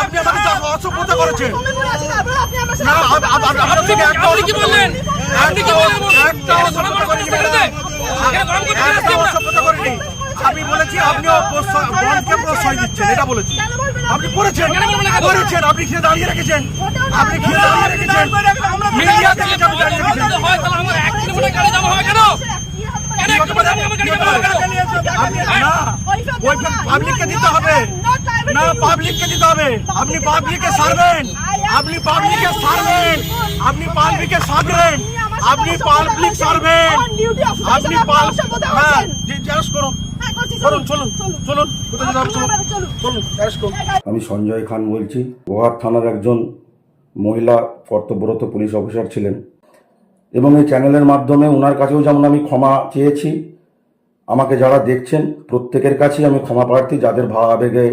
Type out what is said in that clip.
আপনি আমাকে অসভ্যতা করেছেন। আমি বলেছি আপনিও বনকে প্রশ্রয় দিচ্ছেন, এটা বলেছি। আপনি করেছেন, আপনি খেয়ে দাঁড়িয়ে রেখেছেন, আপনি খেয়ে দাঁড়িয়ে রেখেছেন, মিডিয়া থেকে দাঁড়িয়ে রেখেছেন। পাবলিককে দিতে হবে না, পাবলিককে দিতে হবে। আপনি পাবলিককে সারবেন, আপনি পাবলিককে সারবেন, আপনি পাবলিককে সারবেন, আপনি পাবলিক সারবেন, আপনি হ্যাঁ জ্যারেস্ট করুন, চলুন চলুন চলুন, কোথায় যাবেন চলুন চলুন, জ্যারেস্ট করুন। আমি সঞ্জয় খান বলছি। গোহাট থানার একজন মহিলা কর্তব্যরত পুলিশ অফিসার ছিলেন এবং এই চ্যানেলের মাধ্যমে ওনার কাছেও যেমন আমি ক্ষমা চেয়েছি, আমাকে যারা দেখছেন প্রত্যেকের কাছেই আমি ক্ষমা প্রার্থী যাদের ভাবাবেগে